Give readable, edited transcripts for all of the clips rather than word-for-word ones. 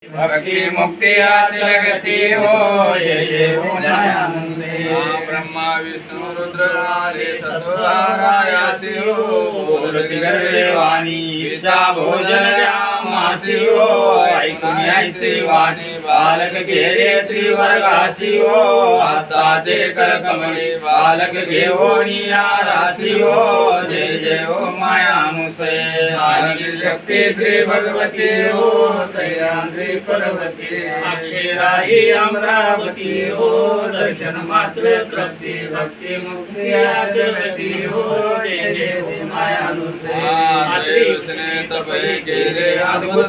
भक्ति मुक्ति आचल गति हो जय जय हो दयानंदे ब्रह्मा विष्णु रुद्र हरे सत्वहाराय शिव रुद्रगर्भे वाणी विषा भोजन व्यामासी हो ऐकून ऐसी वाणी बालक घेरे त्रिवर्गासी हो हस्ताचे कर कमळे बालक घेऊनी राशी हो जय जय हो मायानुसे आदि शक्ती श्री भगवती हो सह्याद्री पर्वती अक्षराही अमरावती हो दर्शन मात्र तृप्ती भक्ती मुक्ती जगती हो जय जय हो मायानुसे आदिने तपे केले अद्भुत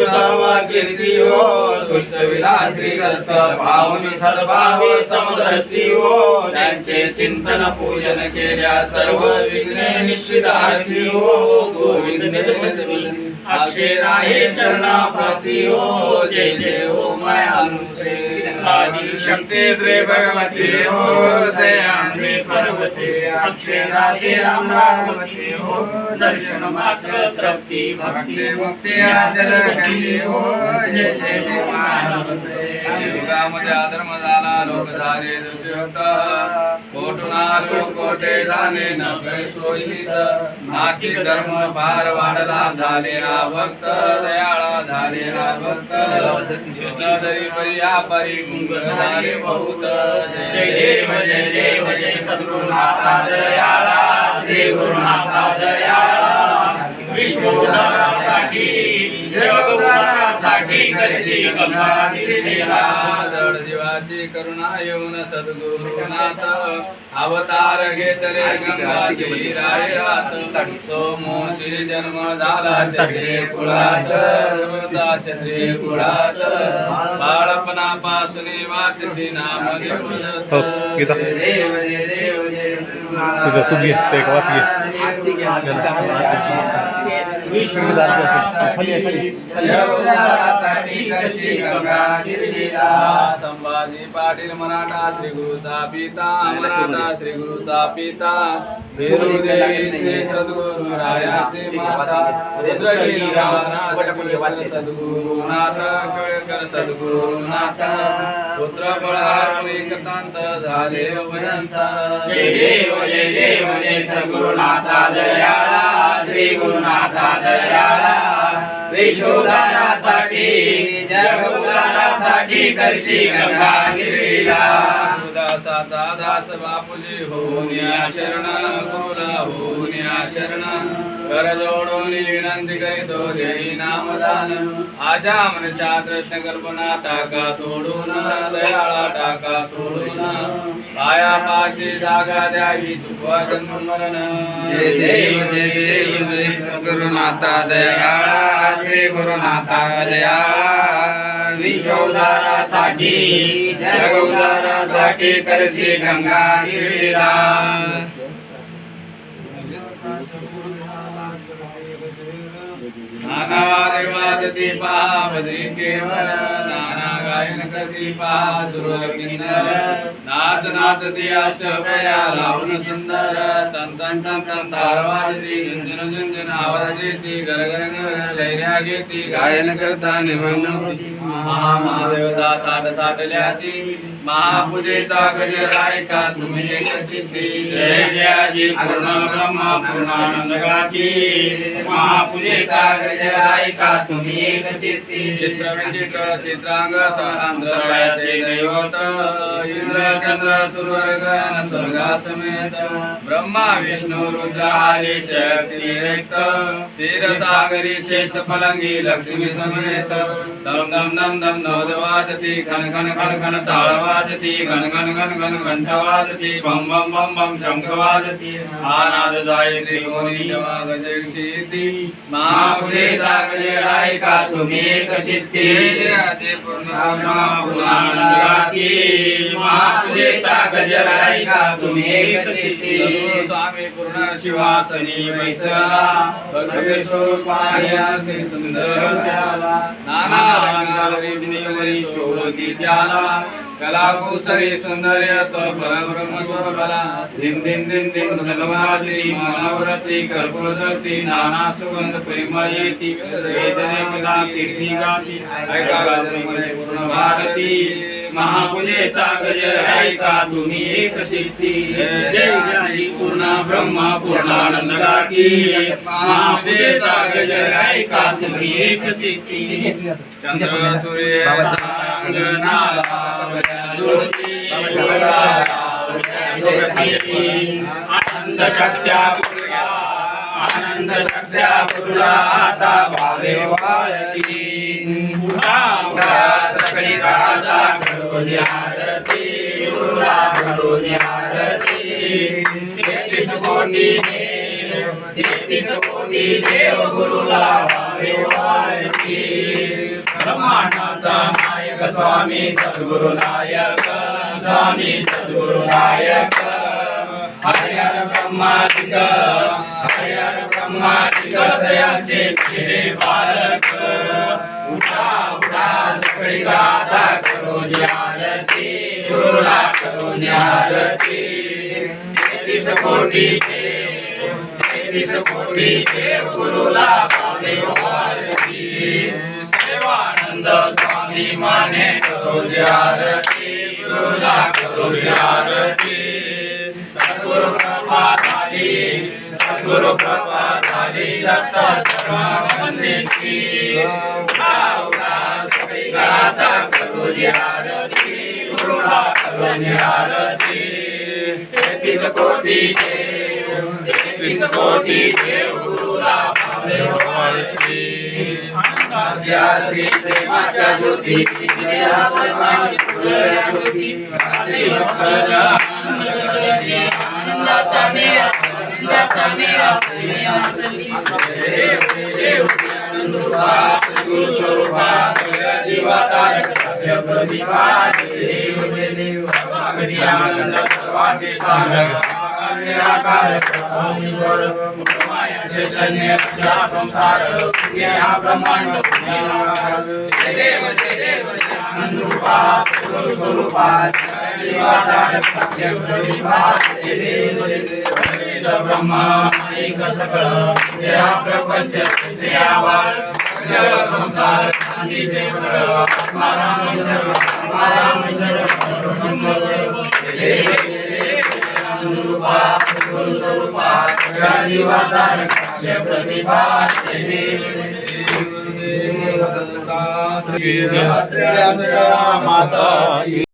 कीर्ती हो दुष्ट विलासी रस भावनी सद्भाव समदृष्टी हो त्यांचे चिंतन पूजन केल्या सर्व विघ्ने निश्चितासी हो गोविंद अक्षराहे चरणापासी हो जय जय हो मायानुसे आदि शक्ती श्री भगवती हो दयान्वी पर्वती अक्षराची अमरावती हो दर्शन मात्र तृप्ती भक्ती मुक्ती आचल गती हो जय जय जय मायानुसे युगामध्ये अधर्म झाला लोक झाले दुष्यक्त कोटुना लोक कोटे झाले न कळे सोयीत नास्तिक धर्म फार वाढला झाले भक्त दयाळा झाले भक्त कृष्ण दरी परिया परी कुंभ झाले बहुत जय देव जय देव जय सद्गुरुनाथा दयाळा श्री गुरुनाथा दयाळा विश्वोद्धारासाठी जगोद्धारासाठी करशी गंगाधीरा जड जीवाची करुणा येऊन सद्गुरुनाथ अवतार घेतले गंगाधीराय रात सोमोशी जन्म झाला क्षत्रिय कुळात क्षत्रिय कुळात बाळपणापासून वाचसी नाम देव देव जय संभाजी पाटील मराठा श्री गुरुचा पिता मराठा श्री गुरुचा पिता देवी श्री सद्गुरु रायाचे माता सद्गुरुनाथ केळकर सद्गुरुनाथ पुत्र बळहार एकतांत झाले भयंत जय देव जय सद्गुरुनाथा दयाळा श्री गुरुनाथा दयाळा विश्वोद्धारासाठी जगोद्धारासाठी करशी गंगाधीरा दासाचा दास बापूजी होऊन या शरण गुरुला होऊन या शरण कर जोडून विनंती करीतो देई नामदान आशा मनच्या कृष्ण कल्पना टाका तोडून दयाळा टाका तोडून पाया पाशी जागा द्यावी चुकवा जन्म मरण जय देव जय गुरुनाथा दयाळा श्री गुरुनाथा दयाळा विश्वोद्धारासाठी जगोद्धारासाठी करशी गंगाधीरा नाना देवाजती पहा बद्री केवळ नाना गायन करती पहा सुर किन्नर नाच नाचती अष्टभया लावून सुंदर तन तन तन तन तार वाजती झुंझुन झुंझुन आवाज देती गर गर गर लैऱ्या घेती गायन करता निमग्न होती महादेवता ताट ताटल्याती महापूजेचा गजर ऐका तुम्ही एक चित्ती जय जयाजी पूर्ण ब्रह्म पूर्णानंद गाती महापूजेचा गजर ऐका तुम्ही एक चित्ती चित्र विचित्र चित्रांगत आंध्रयाचे दैवत इंद्र चंद्र सुरगण स्वर्गा समेत ब्रह्मा विष्णू रुद्र आली शक्ती रक्त क्षीरसागरी शेष फलंगी लक्ष्मी समेत दम दम दम दम नोद वाजती खन खन खन खन ताळ वाजती घन घन घन घन घंट वाजती बम बम बम बम शंख वाजती आनाद जाय त्रिकोणी जवाग जगशीती महापुरेचा गजर ऐका तुम्ही एक चित्ती जयाचे पूर्णानंद गाती महापुरेचा गजर ऐका तुम्ही एक चित्ती स्वामी पूर्ण शिवासनी बैसला भगवे स्वरूपाया सुंदर नाना रंगावरी शोभ होती त्याला कला कौशल्य सौंदर्य तो परब्रह्म स्वरूपाला दिन दिन दिन दिन धनवादी मनोरथी कल्पवती नाना सुगंध प्रेमयेती वेदने कला कीर्ती गाती ऐका गाजरमध्ये पूर्ण भारती महापूजेचा गजर ऐका तुम्ही एक सिद्धी जय जय पूर्ण ब्रह्म पूर्णानंद गाती महापूजेचा गजर ऐका तुम्ही एक सिद्धी चंद्र सूर्य अंगणाला ज्योती आनंद शक्त्या पुरया आनंद शक्त्या पुरला आता भावे वाळती उठा उठा सगळी गाता करोनी आरती गुरुला करोनी आरती 33 कोटी देव गुरुला भावे वाळती ब्रह्मांडाचा नायक स्वामी सद्गुरु नायक स्वामी सद्गुरु नायक हरिहर ब्रह्मादिक दयाचे खिरे बालक उठा उठा सगळी गाथा करो आरती गुरुला करो आरती 33 कोटी देव गुरुला भावे वाळती सेवानंद स्वामी माने करो आरती गुरुला करो आरती सद्गुरु कृपा झाली दत्त चरण वंदनीची उठा उठा सगळी गाथा करो आरती गुरुला करो आरती 33 कोटी देव गुरुला भावे वाळती आनंदाची आरती प्रेमाच्या ज्योती देहा प्रेमाची ज्योती आनंदाचा मेळा देव गुरु स्वरूपा जीवातारक प्रतिभा देव आनंद सर्वांचे सागर निराकार माया चैतन्य संसार हा ब्रह्मांड देव आनंद रूपा गुरु स्वरूपा जीवातारक प्रतिभा देव ब्रह्मा एक सकळ या प्रपंच सेवाळ जग संसार शांतीचे फळ आत्माराम रूपा गुरु स्वरूपा जीवातारक प्रतिभा माता